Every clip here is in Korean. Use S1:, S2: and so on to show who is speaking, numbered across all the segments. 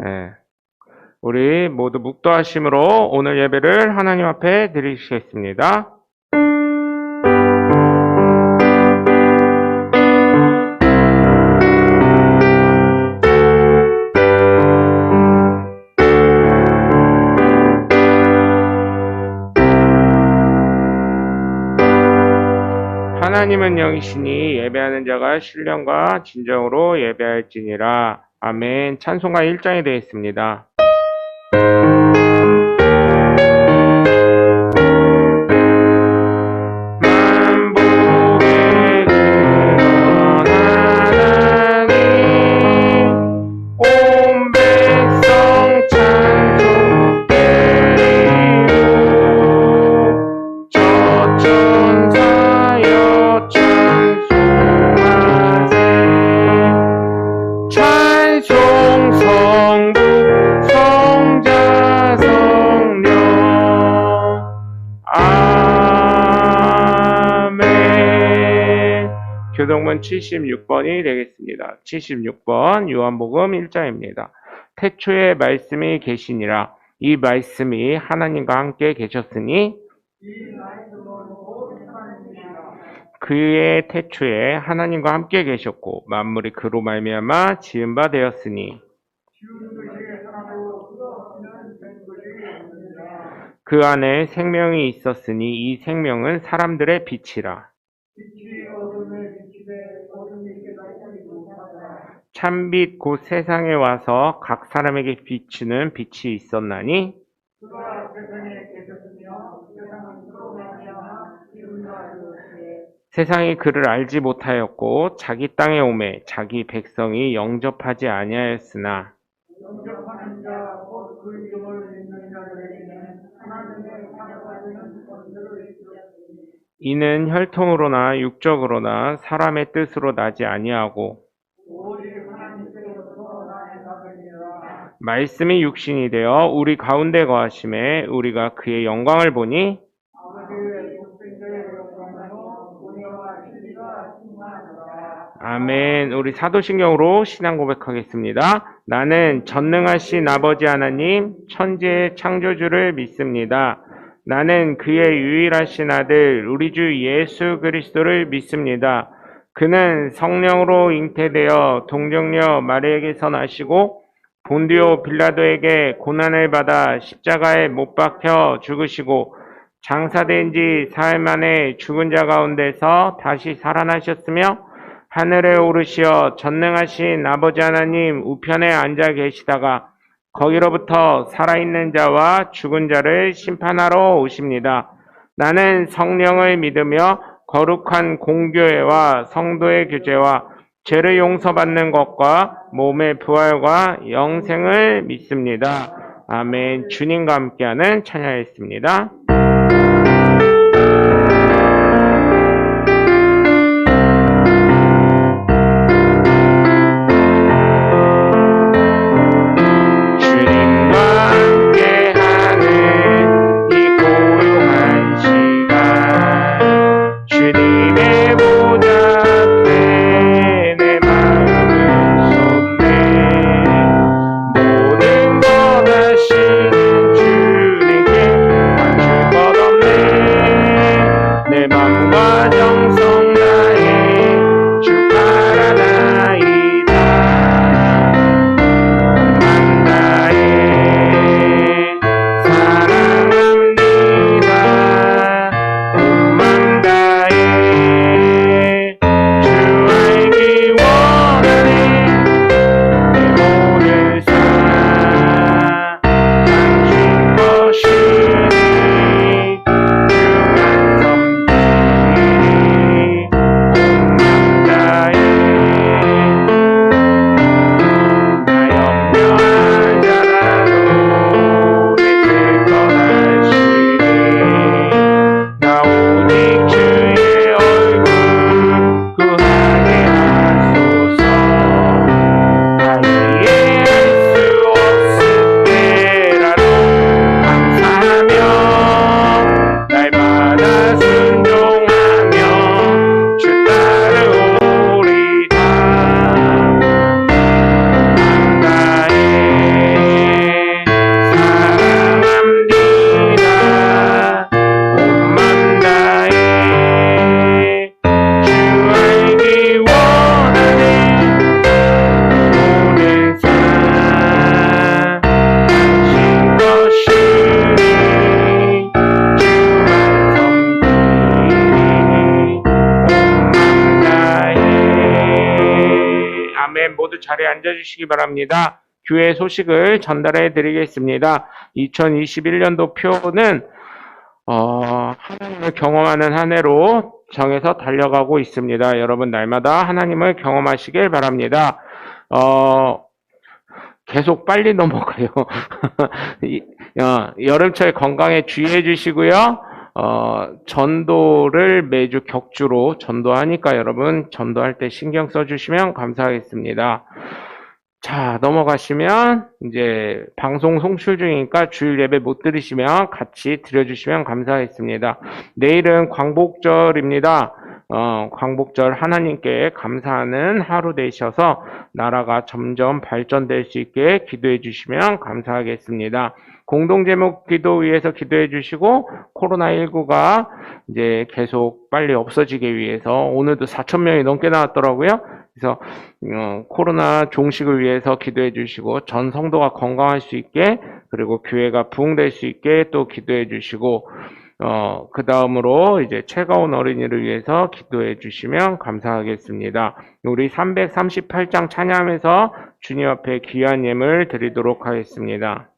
S1: 예. 우리 모두 묵도하심으로 오늘 예배를 하나님 앞에 드리시겠습니다. 하나님은 영이시니 예배하는 자가 신령과 진정으로 예배할지니라. 아멘. 찬송가 1장이 되겠습니다. 교동문 76번이 되겠습니다. 76번 요한복음 1장입니다. 태초에 말씀이 계시니라. 이 말씀이 하나님과 함께 계셨으니 그의 태초에 하나님과 함께 계셨고 만물이 그로 말미암아 지은 바 되었으니 그 안에 생명이 있었으니 이 생명은 사람들의 빛이라. 참빛 곧 세상에 와서 각 사람에게 비추는 빛이 있었나니 세상이 그를 알지 못하였고 자기 땅에 오매 자기 백성이 영접하지 아니하였으나 이는 혈통으로나 육적으로나 사람의 뜻으로 나지 아니하고 말씀이 육신이 되어 우리 가운데 거하심에 우리가 그의 영광을 보니 아멘. 우리 사도신경으로 신앙 고백하겠습니다. 나는 전능하신 아버지 하나님 천지의 창조주를 믿습니다. 나는 그의 유일하신 아들 우리 주 예수 그리스도를 믿습니다. 그는 성령으로 잉태되어 동정녀 마리에게서 나시고 본디오 빌라도에게 고난을 받아 십자가에 못 박혀 죽으시고 장사된 지 사흘 만에 죽은 자 가운데서 다시 살아나셨으며 하늘에 오르시어 전능하신 아버지 하나님 우편에 앉아 계시다가 거기로부터 살아있는 자와 죽은 자를 심판하러 오십니다. 나는 성령을 믿으며 거룩한 공교회와 성도의 교제와 죄를 용서받는 것과 몸의 부활과 영생을 믿습니다. 아멘. 주님과 함께하는 찬양했습니다. 아멘. 모두 자리에 앉아주시기 바랍니다. 교회 소식을 전달해 드리겠습니다. 2021년도 표는 하나님을 경험하는 한 해로 정해서 달려가고 있습니다. 여러분 날마다 하나님을 경험하시길 바랍니다. 계속 빨리 넘어가요. 여름철 건강에 주의해 주시고요. 전도를 매주 격주로 전도하니까 여러분 전도할 때 신경 써주시면 감사하겠습니다. 자, 넘어가시면 이제 방송 송출 중이니까 주일 예배 못 들으시면 같이 드려주시면 감사하겠습니다. 내일은 광복절입니다. 광복절 하나님께 감사하는 하루 되셔서 나라가 점점 발전될 수 있게 기도해 주시면 감사하겠습니다. 공동제목 기도 위해서 기도해 주시고 코로나19가 이제 계속 빨리 없어지기 위해서 오늘도 4,000명이 넘게 나왔더라고요. 그래서 코로나 종식을 위해서 기도해 주시고 전 성도가 건강할 수 있게 그리고 교회가 부흥될 수 있게 또 기도해 주시고 그 다음으로 이제 채가온 어린이를 위해서 기도해 주시면 감사하겠습니다. 우리 338장 찬양하면서 주님 앞에 귀한 예물 드리도록 하겠습니다.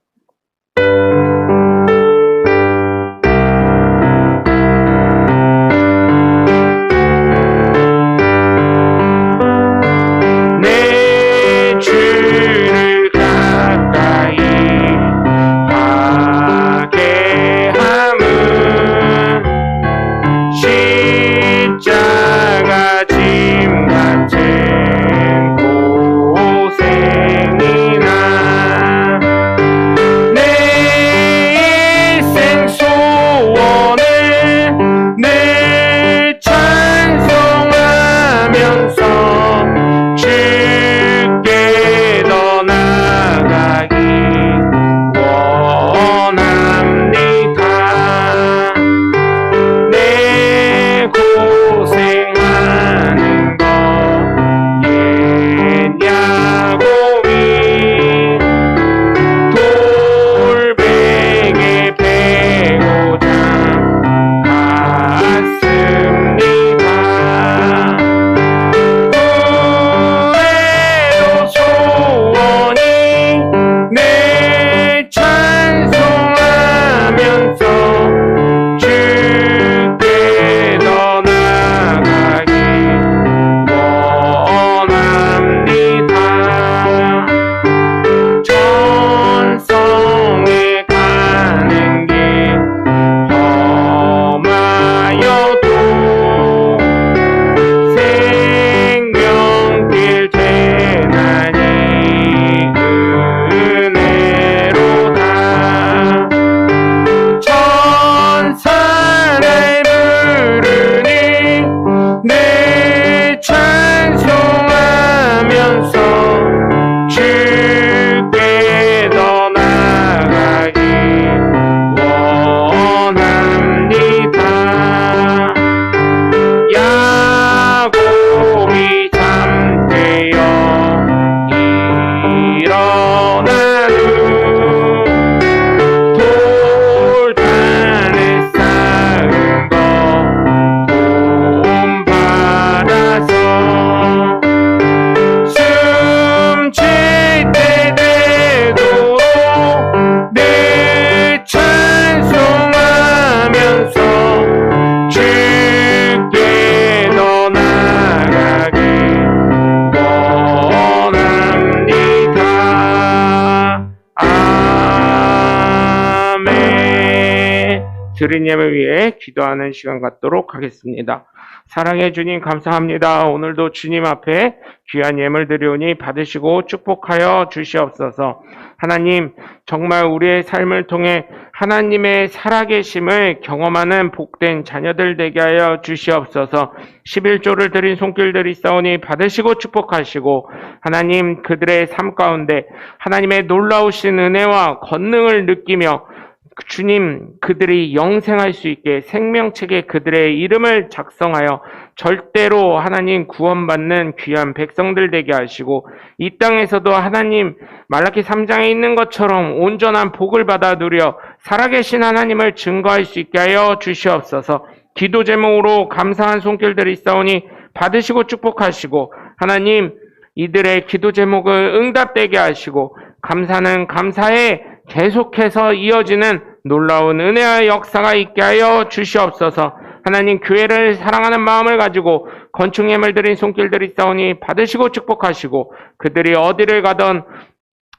S1: 드린 예물 위해 기도하는 시간 갖도록 하겠습니다. 사랑해 주님 감사합니다. 오늘도 주님 앞에 귀한 예물 드리오니 받으시고 축복하여 주시옵소서. 하나님, 정말 우리의 삶을 통해 하나님의 살아계심을 경험하는 복된 자녀들 되게 하여 주시옵소서. 11조를 드린 손길들이 있사오니 받으시고 축복하시고 하나님 그들의 삶 가운데 하나님의 놀라우신 은혜와 권능을 느끼며 주님 그들이 영생할 수 있게 생명책에 그들의 이름을 작성하여 절대로 하나님 구원받는 귀한 백성들 되게 하시고 이 땅에서도 하나님 말라기 3장에 있는 것처럼 온전한 복을 받아 누려 살아계신 하나님을 증거할 수 있게 하여 주시옵소서. 기도 제목으로 감사한 손길들이 있사오니 받으시고 축복하시고 하나님 이들의 기도 제목을 응답되게 하시고 감사는 감사에 계속해서 이어지는 놀라운 은혜와 역사가 있게 하여 주시옵소서. 하나님, 교회를 사랑하는 마음을 가지고 건축 예물 드린 손길들이 있사오니 받으시고 축복하시고 그들이 어디를 가던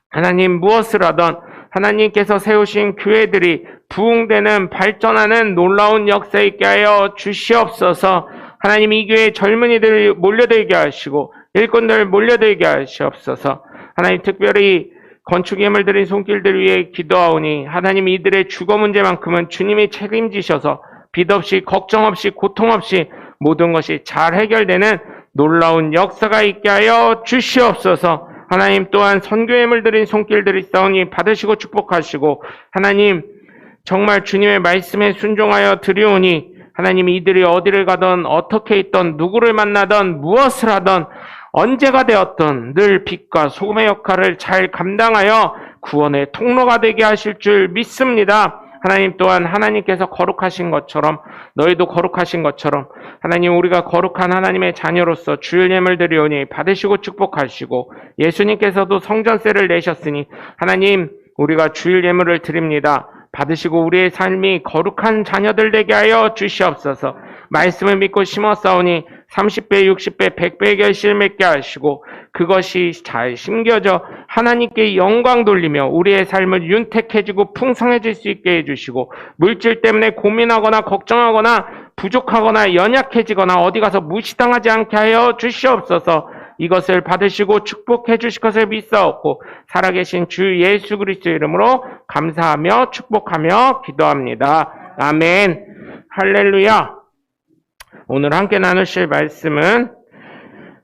S1: 하나님 무엇을 하던 하나님께서 세우신 교회들이 부흥되는 발전하는 놀라운 역사 있게 하여 주시옵소서. 하나님, 이 교회 젊은이들 몰려들게 하시고 일꾼들 몰려들게 하시옵소서. 하나님, 특별히 건축 예물 드린 손길들 위해 기도하오니 하나님, 이들의 주거 문제만큼은 주님이 책임지셔서 빚 없이 걱정 없이 고통 없이 모든 것이 잘 해결되는 놀라운 역사가 있게 하여 주시옵소서. 하나님, 또한 선교 예물 드린 손길들이 있사오니 받으시고 축복하시고 하나님, 정말 주님의 말씀에 순종하여 드리오니 하나님, 이들이 어디를 가든 어떻게 있던 누구를 만나든 무엇을 하든 언제가 되었든 늘 빛과 소금의 역할을 잘 감당하여 구원의 통로가 되게 하실 줄 믿습니다. 하나님, 또한 하나님께서 거룩하신 것처럼 너희도 거룩하신 것처럼 하나님, 우리가 거룩한 하나님의 자녀로서 주일 예물 드리오니 받으시고 축복하시고 예수님께서도 성전세를 내셨으니 하나님, 우리가 주일 예물을 드립니다. 받으시고 우리의 삶이 거룩한 자녀들 되게 하여 주시옵소서. 말씀을 믿고 심었사오니 30배, 60배, 100배의 결실 맺게 하시고 그것이 잘 심겨져 하나님께 영광 돌리며 우리의 삶을 윤택해지고 풍성해질 수 있게 해주시고 물질 때문에 고민하거나 걱정하거나 부족하거나 연약해지거나 어디 가서 무시당하지 않게 하여 주시옵소서. 이것을 받으시고 축복해 주실 것을 믿사옵고 살아계신 주 예수 그리스도의 이름으로 감사하며 축복하며 기도합니다. 아멘. 할렐루야. 오늘 함께 나누실 말씀은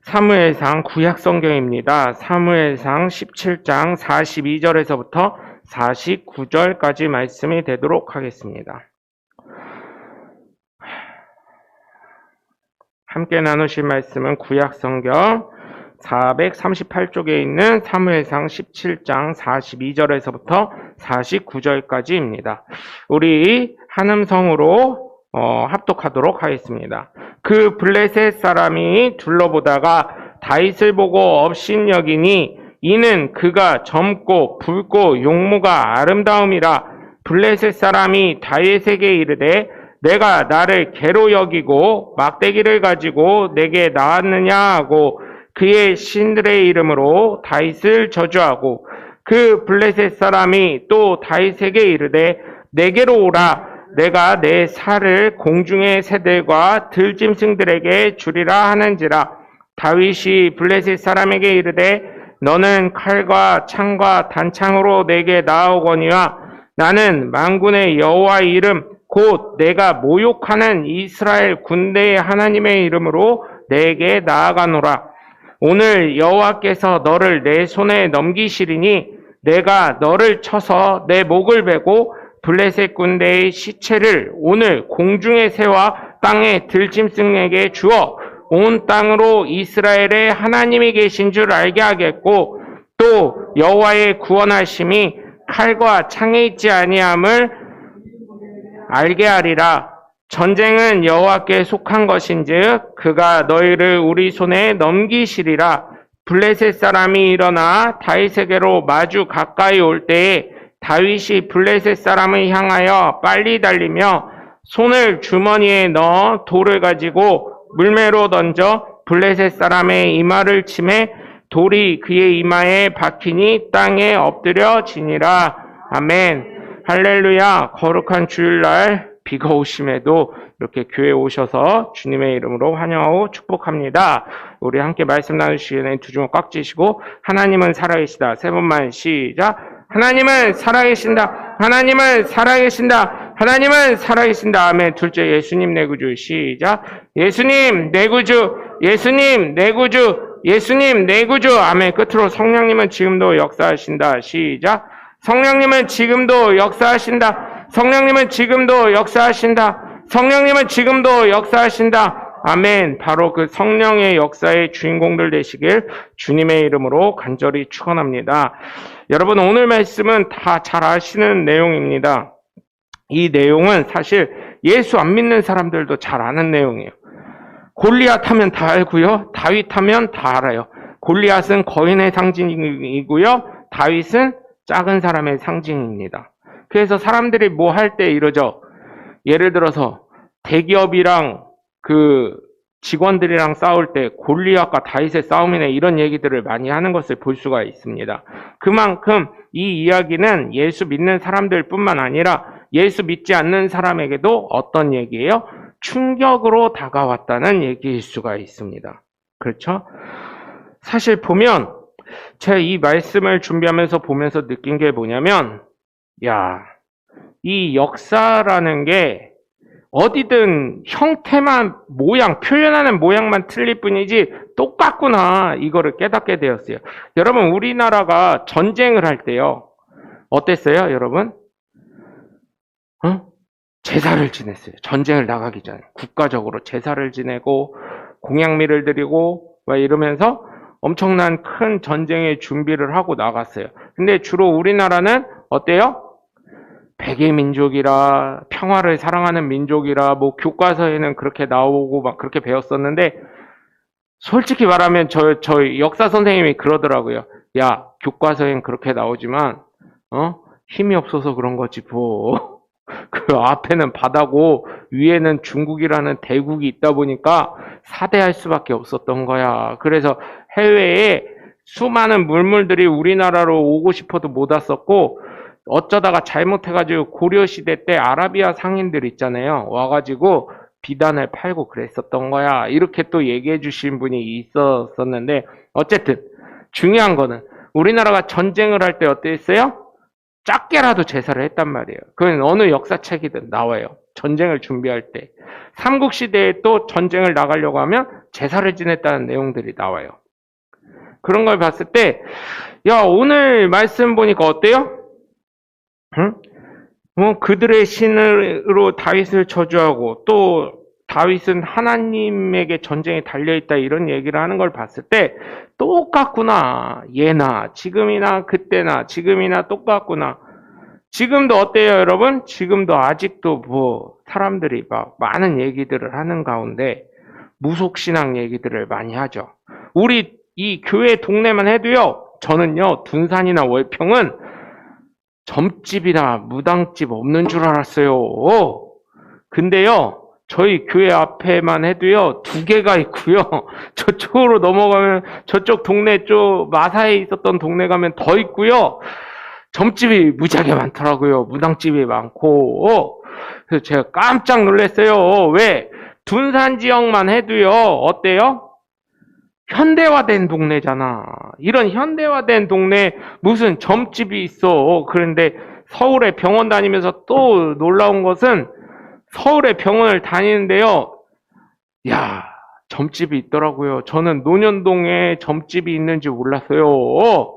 S1: 사무엘상 구약성경입니다. 사무엘상 17장 42절에서부터 49절까지 말씀이 되도록 하겠습니다. 함께 나누실 말씀은 구약성경 438쪽에 있는 사무엘상 17장 42절에서부터 49절까지입니다. 우리 한음성으로 합독하도록 하겠습니다. 그 블레셋 사람이 둘러보다가 다윗을 보고 업신여기니 이는 그가 젊고 붉고 용모가 아름다움이라. 블레셋 사람이 다윗에게 이르되 내가 나를 개로 여기고 막대기를 가지고 내게 나왔느냐 하고 그의 신들의 이름으로 다윗을 저주하고 그 블레셋 사람이 또 다윗에게 이르되 내게로 오라. 내가 내 살을 공중의 새들과 들짐승들에게 주리라 하는지라. 다윗이 블레셋 사람에게 이르되 너는 칼과 창과 단창으로 내게 나아오거니와 나는 만군의 여호와의 이름 곧 내가 모욕하는 이스라엘 군대의 하나님의 이름으로 내게 나아가노라. 오늘 여호와께서 너를 내 손에 넘기시리니 내가 너를 쳐서 내 목을 베고 블레셋 군대의 시체를 오늘 공중의 새와 땅의 들짐승에게 주어 온 땅으로 이스라엘의 하나님이 계신 줄 알게 하겠고 또 여호와의 구원하심이 칼과 창에 있지 아니함을 알게 하리라. 전쟁은 여호와께 속한 것인즉 그가 너희를 우리 손에 넘기시리라. 블레셋 사람이 일어나 다윗에게로 마주 가까이 올 때에 다윗이 블레셋 사람을 향하여 빨리 달리며 손을 주머니에 넣어 돌을 가지고 물매로 던져 블레셋 사람의 이마를 치매 돌이 그의 이마에 박히니 땅에 엎드려 지니라. 아멘. 할렐루야. 거룩한 주일날 비가 오심에도 이렇게 교회에 오셔서 주님의 이름으로 환영하고 축복합니다. 우리 함께 말씀 나누시기 전에 두 주먹 꽉 쥐시고 하나님은 살아계시다. 세 번만 시작. 하나님은 살아계신다. 하나님은 살아계신다. 하나님은 살아계신다. 아멘. 둘째, 예수님 내 구주. 시작. 예수님 내 구주. 예수님 내 구주. 예수님 내 구주. 아멘. 끝으로 성령님은 지금도 역사하신다. 시작. 성령님은 지금도 역사하신다. 성령님은 지금도 역사하신다. 성령님은 지금도 역사하신다. 아멘. 바로 그 성령의 역사의 주인공들 되시길 주님의 이름으로 간절히 축원합니다. 여러분, 오늘 말씀은 다 잘 아시는 내용입니다. 이 내용은 사실 예수 안 믿는 사람들도 잘 아는 내용이에요. 골리앗 하면 다 알고요. 다윗 하면 다 알아요. 골리앗은 거인의 상징이고요. 다윗은 작은 사람의 상징입니다. 그래서 사람들이 뭐 할 때 이러죠. 예를 들어서 대기업이랑 그 직원들이랑 싸울 때 골리앗과 다윗의 싸움이네 이런 얘기들을 많이 하는 것을 볼 수가 있습니다. 그만큼 이 이야기는 예수 믿는 사람들 뿐만 아니라 예수 믿지 않는 사람에게도 어떤 얘기예요? 충격으로 다가왔다는 얘기일 수가 있습니다. 그렇죠? 사실 보면 제가 이 말씀을 준비하면서 보면서 느낀 게 뭐냐면 이 역사라는 게 어디든 형태만 모양, 표현하는 모양만 틀릴 뿐이지 똑같구나 이거를 깨닫게 되었어요. 여러분 우리나라가 전쟁을 할 때요. 어땠어요 여러분? 제사를 지냈어요. 전쟁을 나가기 전에 국가적으로 제사를 지내고 공양미를 드리고 막 이러면서 엄청난 큰 전쟁의 준비를 하고 나갔어요. 근데 주로 우리나라는 어때요? 백의 민족이라 평화를 사랑하는 민족이라 뭐 교과서에는 그렇게 나오고 막 그렇게 배웠었는데 솔직히 말하면 저희 역사 선생님이 그러더라고요. 야 교과서엔 그렇게 나오지만 힘이 없어서 그런 거지 뭐. 그 앞에는 바다고 위에는 중국이라는 대국이 있다 보니까 사대할 수밖에 없었던 거야. 그래서 해외에 수많은 물물들이 우리나라로 오고 싶어도 못 왔었고 어쩌다가 잘못해가지고 고려시대 때 아라비아 상인들 있잖아요. 와가지고 비단을 팔고 그랬었던 거야. 이렇게 또 얘기해 주신 분이 있었었는데 어쨌든 중요한 거는 우리나라가 전쟁을 할 때 어땠어요? 작게라도 제사를 했단 말이에요. 그건 어느 역사책이든 나와요. 전쟁을 준비할 때. 삼국시대에 또 전쟁을 나가려고 하면 제사를 지냈다는 내용들이 나와요. 그런 걸 봤을 때 오늘 말씀 보니까 어때요? 그들의 신으로 다윗을 저주하고 또 다윗은 하나님에게 전쟁에 달려있다 이런 얘기를 하는 걸 봤을 때 똑같구나. 예나 지금이나 그때나 지금이나 똑같구나. 지금도 어때요 여러분? 지금도 아직도 뭐 사람들이 막 많은 얘기들을 하는 가운데 무속신앙 얘기들을 많이 하죠. 우리 이 교회 동네만 해도요. 저는요 둔산이나 월평은 점집이나 무당집 없는 줄 알았어요. 근데요, 저희 교회 앞에만 해도요, 2개가 있고요. 저쪽으로 넘어가면 저쪽 동네 쪽 마사에 있었던 동네 가면 더 있고요. 점집이 무지하게 많더라고요. 무당집이 많고. 그래서 제가 깜짝 놀랐어요. 왜? 둔산 지역만 해도요, 어때요? 현대화된 동네잖아. 이런 현대화된 동네 무슨 점집이 있어. 그런데 서울에 병원 다니면서 또 놀라운 것은 서울에 병원을 다니는데요. 점집이 있더라고요. 저는 논현동에 점집이 있는지 몰랐어요.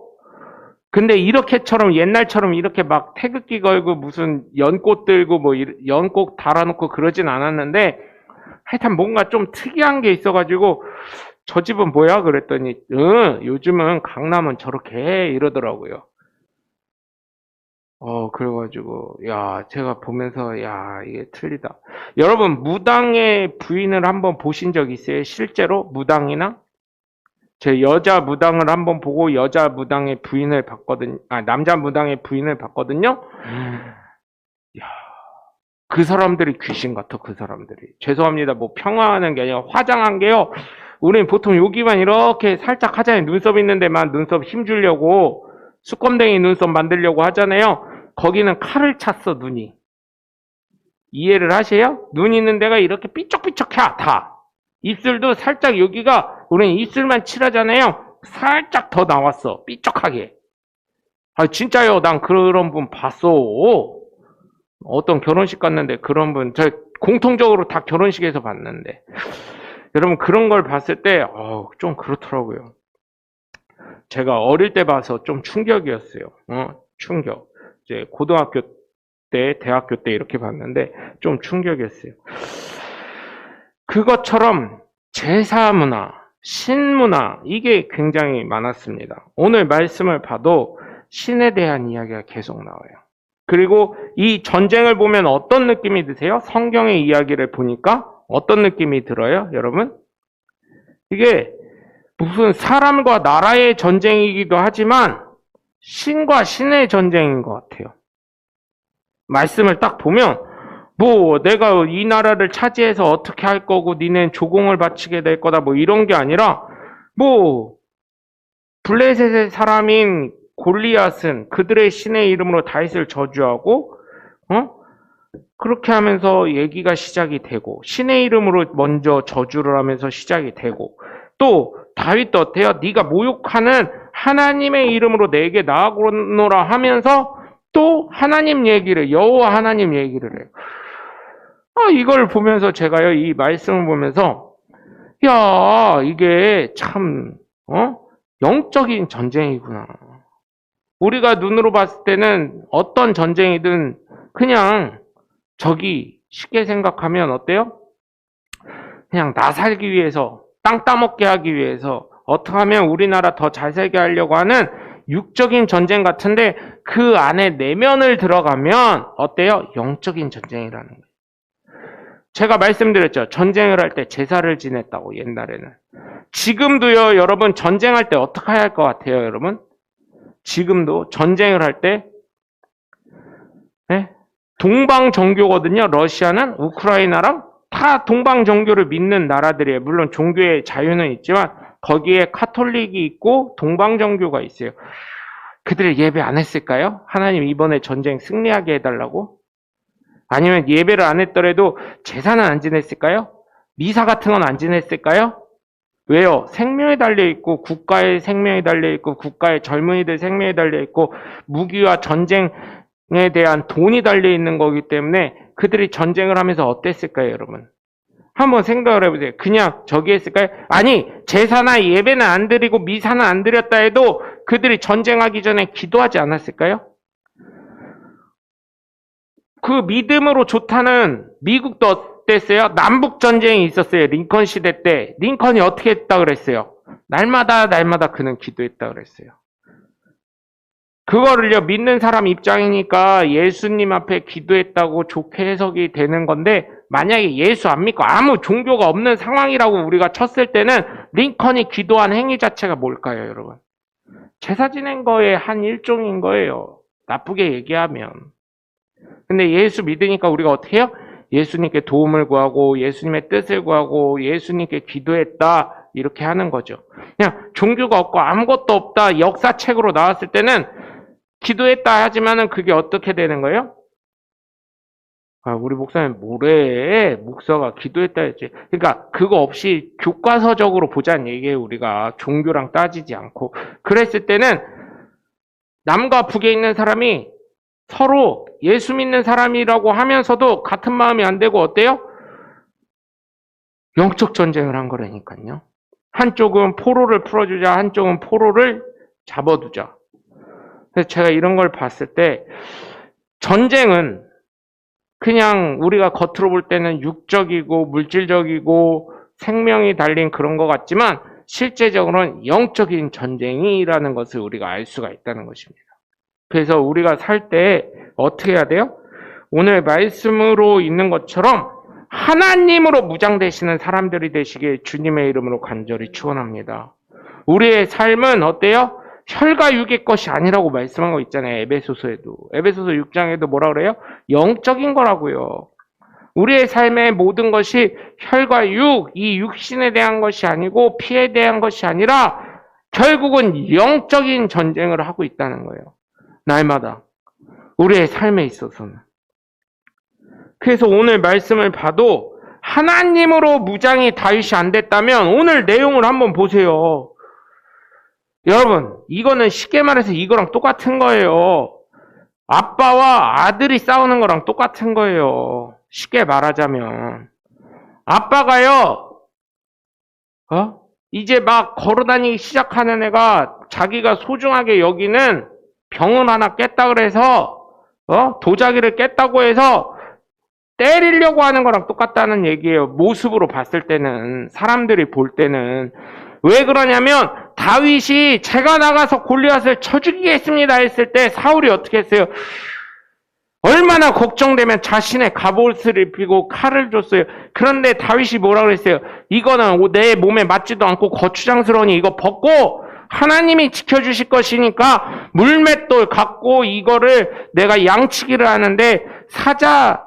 S1: 근데 이렇게처럼 옛날처럼 이렇게 막 태극기 걸고 무슨 연꽃 들고 뭐 연꽃 달아놓고 그러진 않았는데 하여튼 뭔가 좀 특이한 게 있어가지고 저 집은 뭐야? 그랬더니 요즘은 강남은 저렇게 해 이러더라고요. 그래가지고 제가 보면서 이게 틀리다. 여러분 무당의 부인을 한번 보신 적 있어요? 실제로 무당이나? 제 여자 무당을 한번 보고 여자 무당의 부인을 봤거든요. 남자 무당의 부인을 봤거든요. 그 사람들이 귀신 같아. 그 사람들이. 죄송합니다. 뭐 평화하는 게 아니라 화장한 게요. 우리는 보통 여기만 이렇게 살짝 하잖아요. 눈썹 있는 데만 눈썹 힘주려고 수검댕이 눈썹 만들려고 하잖아요. 거기는 칼을 찼어. 눈이. 이해를 하세요? 눈 있는 데가 이렇게 삐쩍삐쩍해. 다. 입술도 살짝 여기가 우리는 입술만 칠하잖아요. 살짝 더 나왔어. 삐쩍하게. 진짜요. 난 그런 분 봤어. 어떤 결혼식 갔는데 그런 분 저 공통적으로 다 결혼식에서 봤는데 여러분 그런 걸 봤을 때 좀 그렇더라고요. 제가 어릴 때 봐서 좀 충격이었어요. 충격. 이제 고등학교 때, 대학교 때 이렇게 봤는데 좀 충격이었어요. 그것처럼 제사 문화, 신문화 이게 굉장히 많았습니다. 오늘 말씀을 봐도 신에 대한 이야기가 계속 나와요. 그리고 이 전쟁을 보면 어떤 느낌이 드세요? 성경의 이야기를 보니까 어떤 느낌이 들어요, 여러분? 이게 무슨 사람과 나라의 전쟁이기도 하지만 신과 신의 전쟁인 것 같아요. 말씀을 딱 보면 뭐 내가 이 나라를 차지해서 어떻게 할 거고 니넨 조공을 바치게 될 거다 뭐 이런 게 아니라 뭐 블레셋의 사람인 골리앗은 그들의 신의 이름으로 다윗을 저주하고 그렇게 하면서 얘기가 시작이 되고 신의 이름으로 먼저 저주를 하면서 시작이 되고 또 다윗도 어때요? 네가 모욕하는 하나님의 이름으로 내게 나아오노라 하면서 또 하나님 얘기를 여호와 하나님 얘기를 해요. 이걸 보면서 제가요 이 말씀을 보면서 야 이게 참 영적인 전쟁이구나. 우리가 눈으로 봤을 때는 어떤 전쟁이든 그냥 저기 쉽게 생각하면 어때요? 그냥 나 살기 위해서 땅 따먹게 하기 위해서 어떻게 하면 우리나라 더 잘 살게 하려고 하는 육적인 전쟁 같은데 그 안에 내면을 들어가면 어때요? 영적인 전쟁이라는 거예요. 제가 말씀드렸죠. 전쟁을 할 때 제사를 지냈다고 옛날에는. 지금도요 여러분 전쟁할 때 어떻게 해야 할 것 같아요 여러분? 지금도 전쟁을 할 때 동방 종교거든요. 러시아는 우크라이나랑 다 동방 종교를 믿는 나라들이에요. 물론 종교의 자유는 있지만 거기에 카톨릭이 있고 동방 종교가 있어요. 그들이 예배 안 했을까요? 하나님 이번에 전쟁 승리하게 해달라고? 아니면 예배를 안 했더라도 제사는 안 지냈을까요? 미사 같은 건 안 지냈을까요? 왜요? 생명이 달려있고 국가의 생명이 달려있고 국가의 젊은이들 생명이 달려있고 무기와 전쟁에 대한 돈이 달려있는 거기 때문에 그들이 전쟁을 하면서 어땠을까요 여러분? 한번 생각을 해보세요. 그냥 저기 했을까요? 아니 제사나 예배는 안 드리고 미사는 안 드렸다 해도 그들이 전쟁하기 전에 기도하지 않았을까요? 그 믿음으로 좋다는 미국도 어땠어요? 남북 전쟁이 있었어요. 링컨 시대 때 링컨이 어떻게 했다 그랬어요? 날마다 그는 기도했다 그랬어요. 그거를요 믿는 사람 입장이니까 예수님 앞에 기도했다고 좋게 해석이 되는 건데 만약에 예수 안 믿고 아무 종교가 없는 상황이라고 우리가 쳤을 때는 링컨이 기도한 행위 자체가 뭘까요 여러분? 제사 지낸 거의 한 일종인 거예요. 나쁘게 얘기하면. 근데 예수 믿으니까 우리가 어떻게 해요? 예수님께 도움을 구하고 예수님의 뜻을 구하고 예수님께 기도했다 이렇게 하는 거죠. 그냥 종교가 없고 아무것도 없다 역사책으로 나왔을 때는 기도했다 하지만은 그게 어떻게 되는 거예요? 우리 목사님 뭐래? 목사가 기도했다 했지. 그러니까 그거 없이 교과서적으로 보자는 얘기예요. 우리가 종교랑 따지지 않고. 그랬을 때는 남과 북에 있는 사람이 서로 예수 믿는 사람이라고 하면서도 같은 마음이 안 되고 어때요? 영적 전쟁을 한 거라니까요. 한쪽은 포로를 풀어주자, 한쪽은 포로를 잡아두자. 그래서 제가 이런 걸 봤을 때 전쟁은 그냥 우리가 겉으로 볼 때는 육적이고 물질적이고 생명이 달린 그런 것 같지만 실제적으로는 영적인 전쟁이라는 것을 우리가 알 수가 있다는 것입니다. 그래서 우리가 살 때 어떻게 해야 돼요? 오늘 말씀으로 있는 것처럼 하나님으로 무장되시는 사람들이 되시길 주님의 이름으로 간절히 축원합니다. 우리의 삶은 어때요? 혈과 육의 것이 아니라고 말씀한 거 있잖아요. 에베소서에도. 에베소서 6장에도 뭐라 그래요? 영적인 거라고요. 우리의 삶의 모든 것이 혈과 육, 이 육신에 대한 것이 아니고 피에 대한 것이 아니라 결국은 영적인 전쟁을 하고 있다는 거예요. 날마다. 우리의 삶에 있어서는. 그래서 오늘 말씀을 봐도 하나님으로 무장이 다윗이 안 됐다면 오늘 내용을 한번 보세요. 여러분, 이거는 쉽게 말해서 이거랑 똑같은 거예요. 아빠와 아들이 싸우는 거랑 똑같은 거예요. 쉽게 말하자면. 아빠가요, 이제 막 걸어다니기 시작하는 애가 자기가 소중하게 여기는 병을 하나 깼다 그래서, 도자기를 깼다고 해서 때리려고 하는 거랑 똑같다는 얘기예요. 모습으로 봤을 때는, 사람들이 볼 때는. 왜 그러냐면 다윗이 제가 나가서 골리앗을 쳐 죽이겠습니다 했을 때 사울이 어떻게 했어요? 얼마나 걱정되면 자신의 갑옷을 입히고 칼을 줬어요. 그런데 다윗이 뭐라 그랬어요? 이거는 내 몸에 맞지도 않고 거추장스러우니 이거 벗고 하나님이 지켜주실 것이니까 물맷돌 갖고 이거를 내가 양치기를 하는데 사자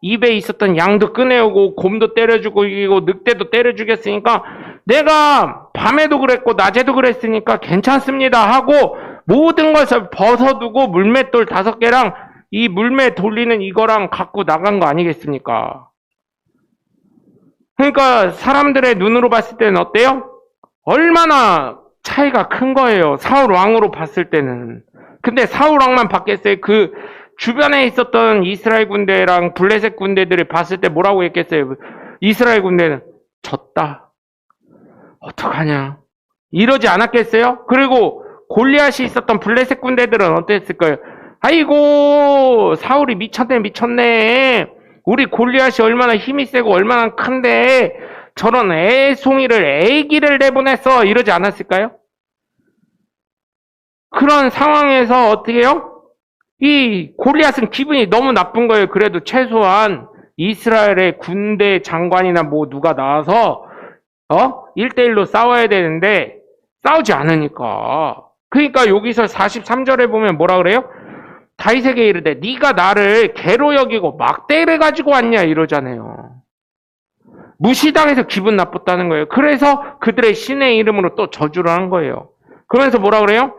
S1: 입에 있었던 양도 꺼내오고 곰도 때려주고 이거 늑대도 때려 죽였으니까 내가 밤에도 그랬고 낮에도 그랬으니까 괜찮습니다 하고 모든 것을 벗어두고 물맷돌 5개랑 이 물매 돌리는 이거랑 갖고 나간 거 아니겠습니까? 그러니까 사람들의 눈으로 봤을 때는 어때요? 얼마나 차이가 큰 거예요. 사울 왕으로 봤을 때는. 근데 사울 왕만 봤겠어요? 그 주변에 있었던 이스라엘 군대랑 블레셋 군대들이 봤을 때 뭐라고 했겠어요? 이스라엘 군대는 졌다. 어떡하냐? 이러지 않았겠어요? 그리고 골리앗이 있었던 블레셋 군대들은 어땠을 거예요? 아이고 사울이 미쳤네. 우리 골리앗이 얼마나 힘이 세고 얼마나 큰데 저런 애기를 내보냈어 이러지 않았을까요? 그런 상황에서 어떻게 해요? 이 골리앗은 기분이 너무 나쁜 거예요. 그래도 최소한 이스라엘의 군대 장관이나 뭐 누가 나와서 1대1로 싸워야 되는데 싸우지 않으니까. 그러니까 여기서 43절에 보면 뭐라 그래요? 다윗에게 이르되 네가 나를 개로 여기고 막대를 가지고 왔냐 이러잖아요. 무시당해서 기분 나빴다는 거예요. 그래서 그들의 신의 이름으로 또 저주를 한 거예요. 그러면서 뭐라 그래요?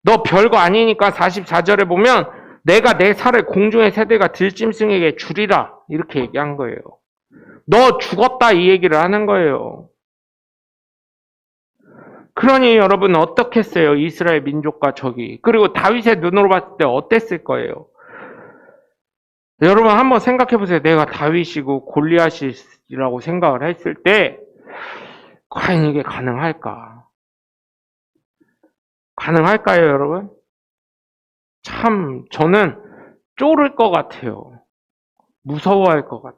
S1: 너 별거 아니니까 44절에 보면 내가 내 살을 공중의 새들과 들짐승에게 주리라 이렇게 얘기한 거예요. 너 죽었다 이 얘기를 하는 거예요. 그러니 여러분 어떻겠어요? 이스라엘 민족과 적이. 그리고 다윗의 눈으로 봤을 때 어땠을 거예요? 여러분 한번 생각해 보세요. 내가 다윗이고 골리앗이라고 생각을 했을 때 과연 이게 가능할까? 가능할까요, 여러분? 참 저는 쫄을 것 같아요. 무서워할 것 같아.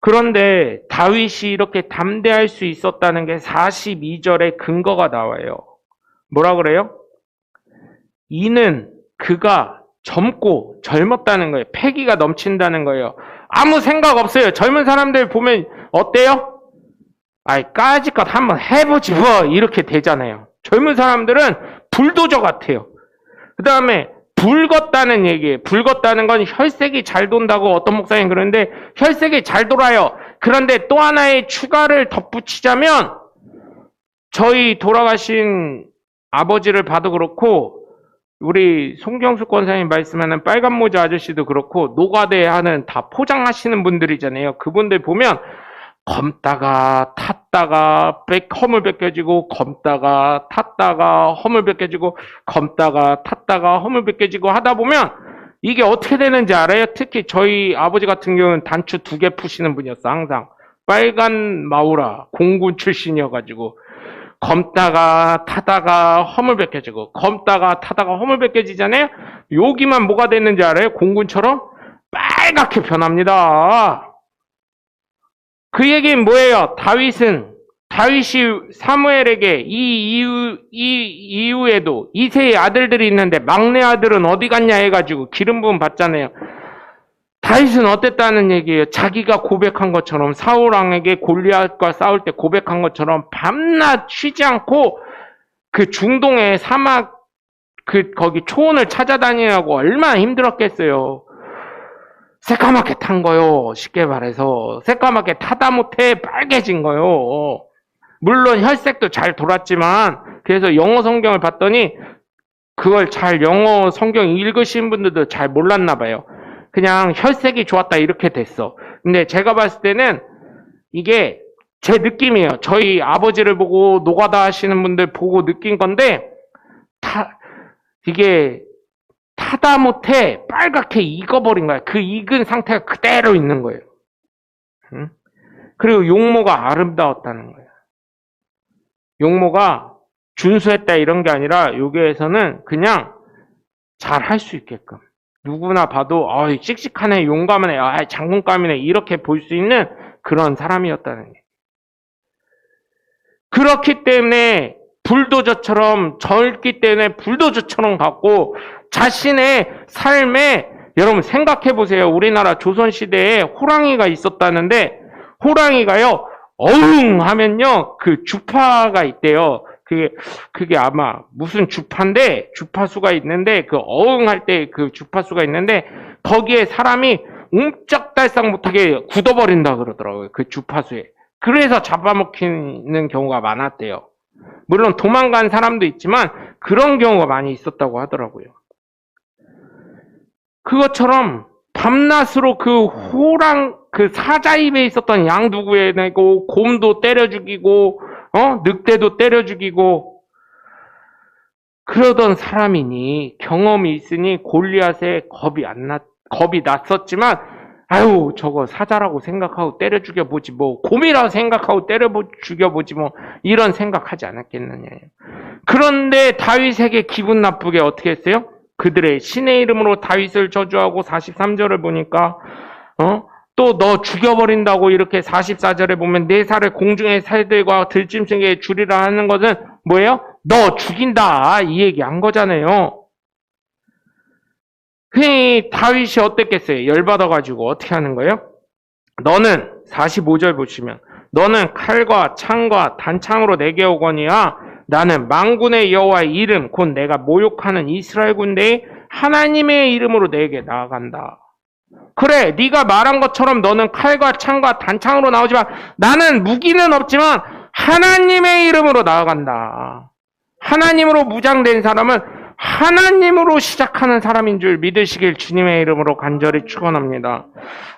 S1: 그런데 다윗이 이렇게 담대할 수 있었다는 게 42절에 근거가 나와요. 뭐라 그래요? 이는 그가 젊었다는 거예요. 패기가 넘친다는 거예요. 아무 생각 없어요. 젊은 사람들 보면 어때요? 까짓것 한번 해보지 뭐 이렇게 되잖아요. 젊은 사람들은 불도저 같아요. 그 다음에 붉었다는 얘기예요. 붉었다는 건 혈색이 잘 돈다고 어떤 목사님 그러는데 혈색이 잘 돌아요. 그런데 또 하나의 추가를 덧붙이자면 저희 돌아가신 아버지를 봐도 그렇고 우리 송경수 권사님 말씀하는 빨간 모자 아저씨도 그렇고 노가대 하는 다 포장하시는 분들이잖아요. 그분들 보면 검다가 탔다가 허물 벗겨지고 검다가 탔다가 허물 벗겨지고 검다가 탔다가 허물 벗겨지고 하다 보면 이게 어떻게 되는지 알아요? 특히 저희 아버지 같은 경우는 단추 2개 푸시는 분이었어. 항상 빨간 마우라 공군 출신이어가지고 검다가 타다가 허물 벗겨지고 검다가 타다가 허물 벗겨지잖아요. 여기만 뭐가 됐는지 알아요? 공군처럼 빨갛게 변합니다. 그 얘기는 뭐예요? 다윗이 사무엘에게 이후에도 이세의 아들들이 있는데 막내 아들은 어디 갔냐 해가지고 기름 부음 받잖아요. 다윗은 어땠다는 얘기예요? 자기가 고백한 것처럼 사울 왕에게 골리앗과 싸울 때 고백한 것처럼 밤낮 쉬지 않고 그 중동의 사막 거기 초원을 찾아다니라고 얼마나 힘들었겠어요. 새까맣게 탄 거요. 쉽게 말해서 새까맣게 타다 못해 빨개진 거요. 물론 혈색도 잘 돌았지만 그래서 영어 성경을 봤더니 그걸 잘 영어 성경 읽으신 분들도 잘 몰랐나 봐요. 그냥 혈색이 좋았다 이렇게 됐어. 근데 제가 봤을 때는 이게 제 느낌이에요. 저희 아버지를 보고 노가다 하시는 분들 보고 느낀 건데 이게 타다 못해 빨갛게 익어버린 거야. 그 익은 상태가 그대로 있는 거예요. 응? 그리고 용모가 아름다웠다는 거예요. 용모가 준수했다 이런 게 아니라 여기에서는 그냥 잘 할 수 있게끔 누구나 봐도 씩씩하네, 용감하네, 장군감이네 이렇게 볼 수 있는 그런 사람이었다는 거예요. 그렇기 때문에 불도저처럼 젊기 때문에 불도저처럼 갖고 자신의 삶에 여러분 생각해 보세요. 우리나라 조선시대에 호랑이가 있었다는데 호랑이가요 어흥 하면요 그 주파가 있대요. 그게 아마 무슨 주파인데 주파수가 있는데 그 어흥할 때 그 주파수가 있는데 거기에 사람이 옴짝달싹 못하게 굳어버린다 그러더라고요. 그 주파수에. 그래서 잡아먹히는 경우가 많았대요. 물론 도망간 사람도 있지만 그런 경우가 많이 있었다고 하더라고요. 그것처럼 밤낮으로 그 사자 입에 있었던 양도 구해내고 곰도 때려 죽이고 늑대도 때려 죽이고 그러던 사람이니 경험이 있으니 골리앗에 겁이 났었지만 아유 저거 사자라고 생각하고 때려 죽여보지 뭐 곰이라고 생각하고 때려 죽여보지 뭐 이런 생각하지 않았겠느냐. 그런데 다윗에게 기분 나쁘게 어떻게 했어요? 그들의 신의 이름으로 다윗을 저주하고 43절을 보니까 또 너 죽여버린다고 이렇게 44절에 보면 네 살을 공중의 새들과 들짐승에게 주리라 하는 것은 뭐예요? 너 죽인다 이 얘기 한 거잖아요. 흔히 다윗이 어땠겠어요? 열받아가지고 어떻게 하는 거예요? 너는 45절 보시면 너는 칼과 창과 단창으로 내게 오거니와 나는 만군의 여호와의 이름 곧 내가 모욕하는 이스라엘 군대의 하나님의 이름으로 내게 나아간다. 그래 네가 말한 것처럼 너는 칼과 창과 단창으로 나오지만 나는 무기는 없지만 하나님의 이름으로 나아간다. 하나님으로 무장된 사람은 하나님으로 시작하는 사람인 줄 믿으시길 주님의 이름으로 간절히 축원합니다.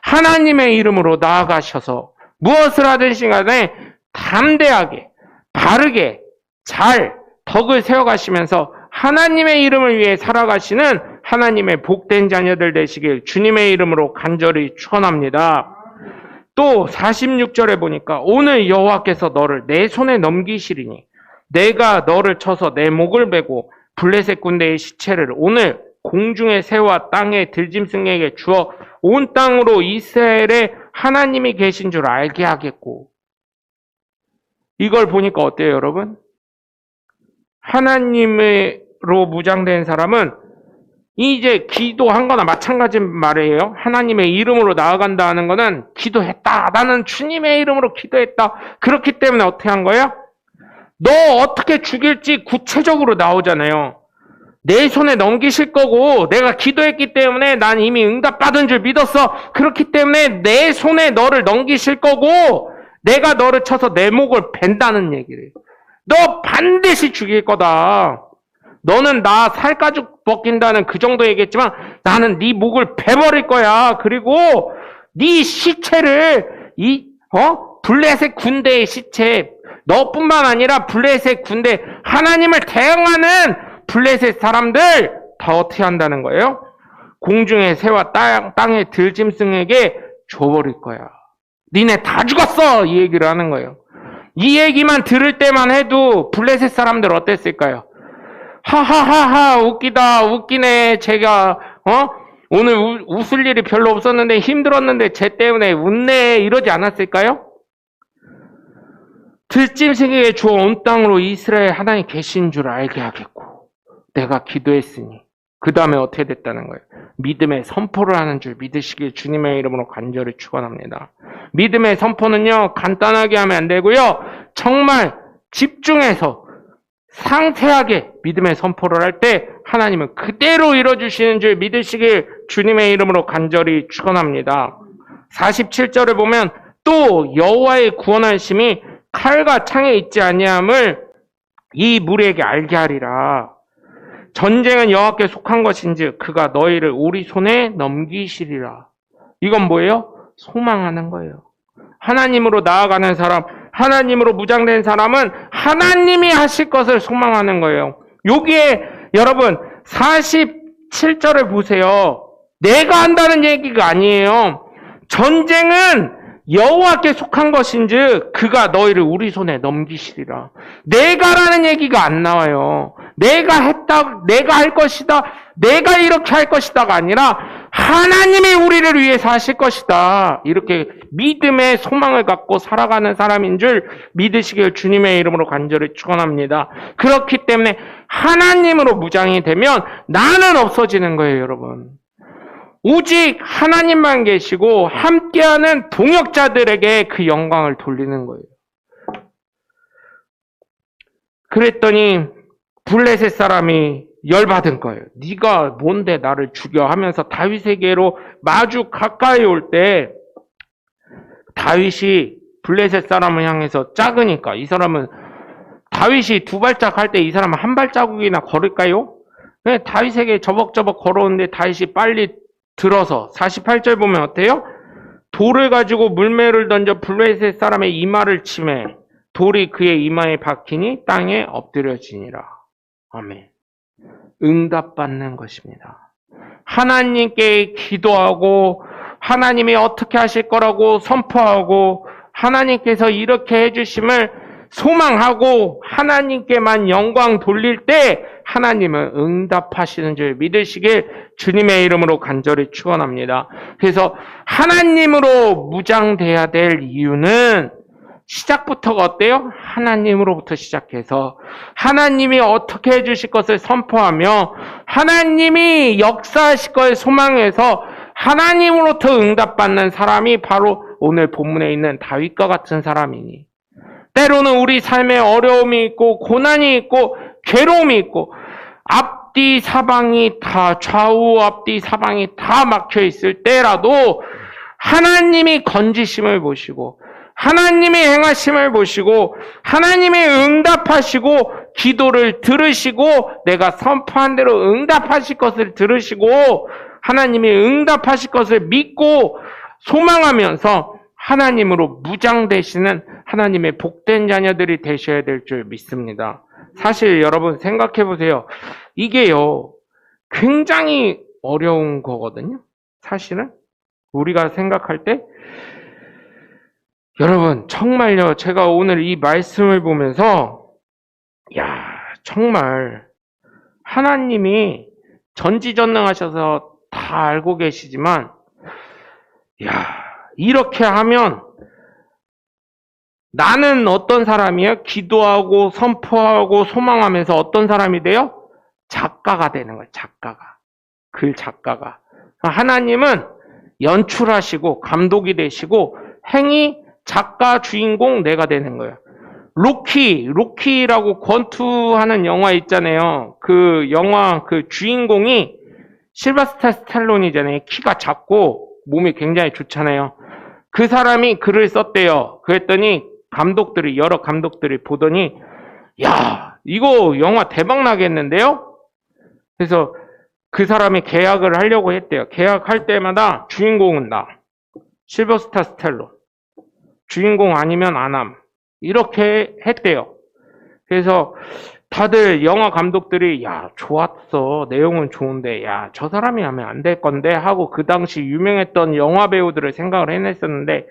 S1: 하나님의 이름으로 나아가셔서 무엇을 하든지 간에 담대하게 바르게 잘 덕을 세워가시면서 하나님의 이름을 위해 살아가시는 하나님의 복된 자녀들 되시길 주님의 이름으로 간절히 축원합니다. 또 46절에 보니까 오늘 여호와께서 너를 내 손에 넘기시리니 내가 너를 쳐서 내 목을 베고 블레셋 군대의 시체를 오늘 공중의 새와 땅의 들짐승에게 주어 온 땅으로 이스라엘의 하나님이 계신 줄 알게 하겠고. 이걸 보니까 어때요, 여러분? 하나님으로 무장된 사람은 이제 기도한 거나 마찬가지 말이에요. 하나님의 이름으로 나아간다 하는 거는 기도했다. 나는 주님의 이름으로 기도했다. 그렇기 때문에 어떻게 한 거예요? 너 어떻게 죽일지 구체적으로 나오잖아요. 내 손에 넘기실 거고 내가 기도했기 때문에 난 이미 응답받은 줄 믿었어. 그렇기 때문에 내 손에 너를 넘기실 거고 내가 너를 쳐서 내 목을 벤다는 얘기를 해요. 너 반드시 죽일 거다. 너는 나 살가죽 벗긴다는 그 정도 얘기했지만 나는 네 목을 베버릴 거야. 그리고 네 시체를 블레셋 군대의 시체 너뿐만 아니라 블레셋 군대 하나님을 대항하는 블레셋 사람들 다 어떻게 한다는 거예요? 공중의 새와 땅의 들짐승에게 줘버릴 거야. 니네 다 죽었어! 이 얘기를 하는 거예요. 이 얘기만 들을 때만 해도 블레셋 사람들 어땠을까요? 하하하하 웃기다 웃기네 제가 오늘 웃을 일이 별로 없었는데 힘들었는데 쟤 때문에 웃네 이러지 않았을까요? 들짐승에게 주어 온 땅으로 이스라엘 하나님 계신 줄 알게 하겠고 내가 기도했으니 그 다음에 어떻게 됐다는 거예요? 믿음의 선포를 하는 줄 믿으시길 주님의 이름으로 간절히 축원합니다. 믿음의 선포는요 간단하게 하면 안 되고요 정말 집중해서 상세하게 믿음의 선포를 할 때 하나님은 그대로 이뤄주시는 줄 믿으시길 주님의 이름으로 간절히 축원합니다. 47절을 보면 또 여호와의 구원하심이 칼과 창에 있지 아니함을 이 무리에게 알게 하리라. 전쟁은 여호와께 속한 것인즉 그가 너희를 우리 손에 넘기시리라. 이건 뭐예요? 소망하는 거예요. 하나님으로 나아가는 사람, 하나님으로 무장된 사람은 하나님이 하실 것을 소망하는 거예요. 여기에 여러분 47절을 보세요. 내가 한다는 얘기가 아니에요. 전쟁은 여호와께 속한 것인즉 그가 너희를 우리 손에 넘기시리라. 내가라는 얘기가 안 나와요. 내가 했다, 내가 할 것이다, 내가 이렇게 할 것이다가 아니라 하나님이 우리를 위해서 하실 것이다. 이렇게 믿음의 소망을 갖고 살아가는 사람인 줄 믿으시길 주님의 이름으로 간절히 축원합니다. 그렇기 때문에 하나님으로 무장이 되면 나는 없어지는 거예요, 여러분. 오직 하나님만 계시고 함께하는 동역자들에게 그 영광을 돌리는 거예요. 그랬더니 블레셋 사람이 열받은 거예요. 네가 뭔데 나를 죽여 하면서 다윗에게로 마주 가까이 올 때 다윗이 블레셋 사람을 향해서 작으니까 이 사람은 다윗이 두 발짝 할 때 이 사람은 한 발자국이나 걸을까요? 다윗에게 저벅저벅 걸어오는데 다윗이 빨리 들어서 48절 보면 어때요? 돌을 가지고 물매를 던져 블레셋 사람의 이마를 치매 돌이 그의 이마에 박히니 땅에 엎드려지니라. 아멘. 응답받는 것입니다. 하나님께 기도하고 하나님이 어떻게 하실 거라고 선포하고 하나님께서 이렇게 해주심을 소망하고 하나님께만 영광 돌릴 때 하나님은 응답하시는 줄 믿으시길 주님의 이름으로 간절히 축원합니다. 그래서 하나님으로 무장돼야 될 이유는 시작부터가 어때요? 하나님으로부터 시작해서 하나님이 어떻게 해주실 것을 선포하며 하나님이 역사하실 것을 소망해서 하나님으로부터 응답받는 사람이 바로 오늘 본문에 있는 다윗과 같은 사람이니 때로는 우리 삶에 어려움이 있고 고난이 있고 괴로움이 있고 앞뒤 사방이 다 좌우 앞뒤 사방이 다 막혀 있을 때라도 하나님이 건지심을 보시고 하나님이 행하심을 보시고 하나님이 응답하시고 기도를 들으시고 내가 선포한 대로 응답하실 것을 들으시고 하나님이 응답하실 것을 믿고 소망하면서 하나님으로 무장되시는 하나님의 복된 자녀들이 되셔야 될 줄 믿습니다. 사실 여러분 생각해 보세요. 이게요 굉장히 어려운 거거든요. 사실은 우리가 생각할 때 여러분 정말요 제가 오늘 이 말씀을 보면서 정말 하나님이 전지전능하셔서 다 알고 계시지만 이렇게 하면 나는 어떤 사람이에요? 기도하고 선포하고 소망하면서 어떤 사람이 돼요? 작가가 되는 거예요. 작가가. 글 작가가. 하나님은 연출하시고 감독이 되시고 행위 작가 주인공 내가 되는 거예요. 로키라고 권투하는 영화 있잖아요. 그 영화 그 주인공이 실버스타 스탈론이잖아요. 키가 작고 몸이 굉장히 좋잖아요. 그 사람이 글을 썼대요. 그랬더니 여러 감독들이 보더니 이거 영화 대박 나겠는데요? 그래서 그 사람이 계약을 하려고 했대요. 계약할 때마다 주인공은 나. 실버스타 스탈론. 주인공 아니면 안 함. 이렇게 했대요. 그래서 다들 영화 감독들이 좋았어. 내용은 좋은데 저 사람이 하면 안 될 건데 하고 그 당시 유명했던 영화 배우들을 생각을 해냈었는데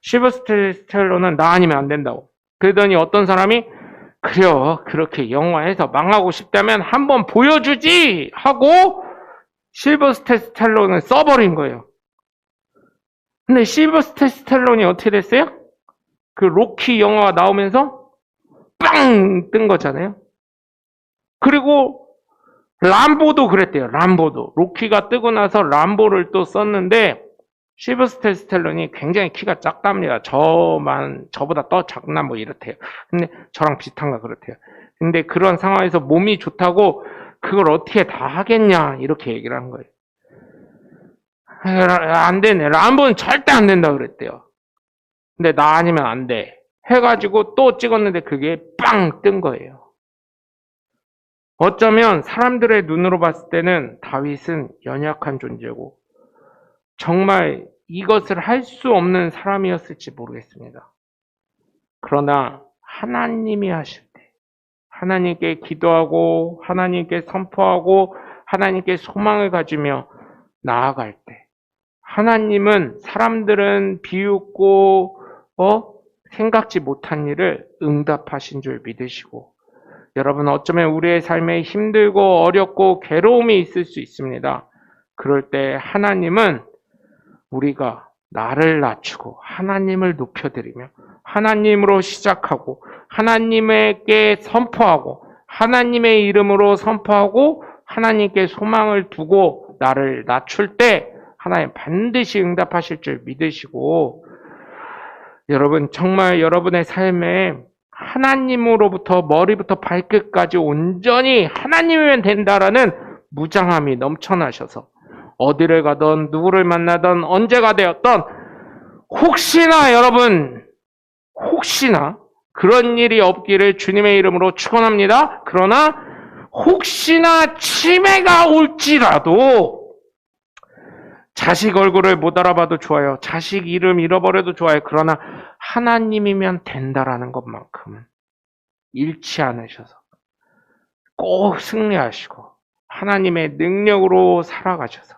S1: 실버스타 스탈론은 나 아니면 안 된다고. 그러더니 어떤 사람이 그래요. 그렇게 영화에서 망하고 싶다면 한번 보여주지 하고 실버스타 스탈론을 써버린 거예요. 근데 실버스타 스탈론이 어떻게 됐어요? 그 로키 영화가 나오면서 빵! 뜬 거잖아요. 그리고 람보도 그랬대요. 람보도. 로키가 뜨고 나서 람보를 또 썼는데 실버스타 스탈론이 굉장히 키가 작답니다. 저보다 더 작나 뭐 이렇대요. 근데 저랑 비슷한가 그렇대요. 근데 그런 상황에서 몸이 좋다고 그걸 어떻게 다 하겠냐 이렇게 얘기를 한 거예요. 안 되네. 람보는 절대 안 된다 그랬대요. 근데 나 아니면 안 돼. 해가지고 또 찍었는데 그게 빵 뜬 거예요. 어쩌면 사람들의 눈으로 봤을 때는 다윗은 연약한 존재고 정말 이것을 할 수 없는 사람이었을지 모르겠습니다. 그러나 하나님이 하실 때 하나님께 기도하고 하나님께 선포하고 하나님께 소망을 가지며 나아갈 때 하나님은 사람들은 비웃고 생각지 못한 일을 응답하신 줄 믿으시고 여러분 어쩌면 우리의 삶에 힘들고 어렵고 괴로움이 있을 수 있습니다. 그럴 때 하나님은 우리가 나를 낮추고 하나님을 높여드리며 하나님으로 시작하고 하나님에게 선포하고 하나님의 이름으로 선포하고 하나님께 소망을 두고 나를 낮출 때 하나님 반드시 응답하실 줄 믿으시고, 여러분 정말 여러분의 삶에 하나님으로부터 머리부터 발끝까지 온전히 하나님이면 된다라는 무장함이 넘쳐나셔서 어디를 가든 누구를 만나든 언제가 되었던 혹시나 여러분 혹시나 그런 일이 없기를 주님의 이름으로 축원합니다. 그러나 혹시나 치매가 올지라도 자식 얼굴을 못 알아봐도 좋아요. 자식 이름 잃어버려도 좋아요. 그러나 하나님이면 된다라는 것만큼은 잃지 않으셔서 꼭 승리하시고 하나님의 능력으로 살아가셔서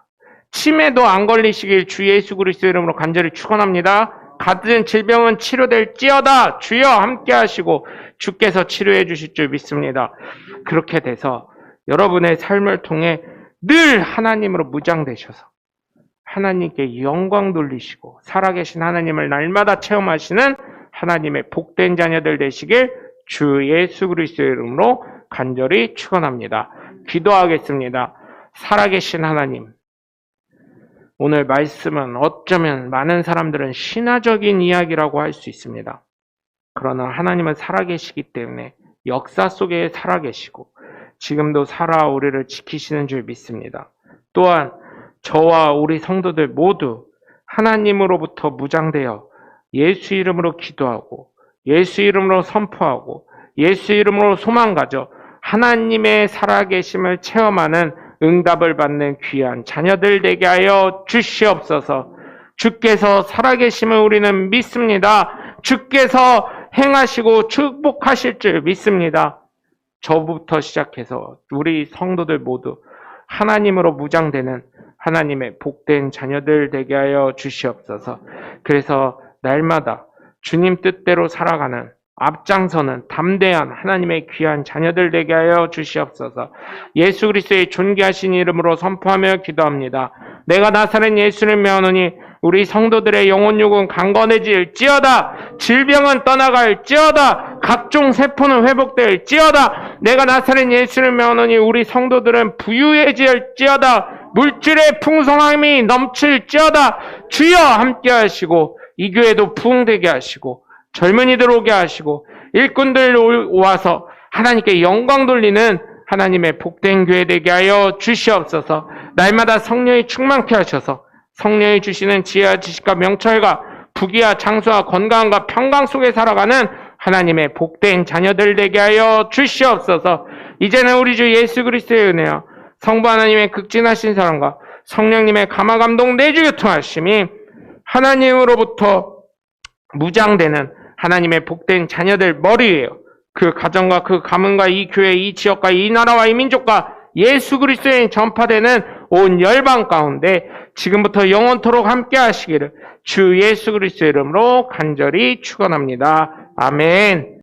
S1: 치매도 안 걸리시길 주 예수 그리스도 이름으로 간절히 축원합니다. 갖은 질병은 치료될지어다. 주여 함께 하시고 주께서 치료해 주실 줄 믿습니다. 그렇게 돼서 여러분의 삶을 통해 늘 하나님으로 무장되셔서 하나님께 영광 돌리시고 살아계신 하나님을 날마다 체험하시는 하나님의 복된 자녀들 되시길 주 예수 그리스도의 이름으로 간절히 축원합니다. 기도하겠습니다. 살아계신 하나님, 오늘 말씀은 어쩌면 많은 사람들은 신화적인 이야기라고 할 수 있습니다. 그러나 하나님은 살아계시기 때문에 역사 속에 살아계시고 지금도 살아 우리를 지키시는 줄 믿습니다. 또한 저와 우리 성도들 모두 하나님으로부터 무장되어 예수 이름으로 기도하고 예수 이름으로 선포하고 예수 이름으로 소망 가져 하나님의 살아계심을 체험하는 응답을 받는 귀한 자녀들 되게 하여 주시옵소서. 주께서 살아계심을 우리는 믿습니다. 주께서 행하시고 축복하실 줄 믿습니다. 저부터 시작해서 우리 성도들 모두 하나님으로 무장되는 하나님의 복된 자녀들 되게 하여 주시옵소서. 그래서 날마다 주님 뜻대로 살아가는 앞장서는 담대한 하나님의 귀한 자녀들 되게 하여 주시옵소서. 예수 그리스도의 존귀하신 이름으로 선포하며 기도합니다. 내가 나사렛 예수를 명하노니 우리 성도들의 영혼 육은 강건해질지어다. 질병은 떠나갈지어다. 각종 세포는 회복될지어다. 내가 나사렛 예수를 명하노니 우리 성도들은 부유해질지어다. 물질의 풍성함이 넘칠지어다. 주여 함께 하시고 이 교회도 부흥되게 하시고 젊은이들 오게 하시고 일꾼들 와서 하나님께 영광 돌리는 하나님의 복된 교회 되게 하여 주시옵소서. 날마다 성령이 충만케 하셔서 성령이 주시는 지혜와 지식과 명철과 부귀와 장수와 건강과 평강 속에 살아가는 하나님의 복된 자녀들 되게 하여 주시옵소서. 이제는 우리 주 예수 그리스도의 은혜와 성부 하나님의 극진하신 사랑과 성령님의 감화감동 내주 교통하심이 하나님으로부터 무장되는 하나님의 복된 자녀들 머리예요. 그 가정과 그 가문과 이 교회, 이 지역과 이 나라와 이 민족과 예수 그리스도의 전파되는 온 열방 가운데 지금부터 영원토록 함께 하시기를 주 예수 그리스도의 이름으로 간절히 축원합니다. 아멘.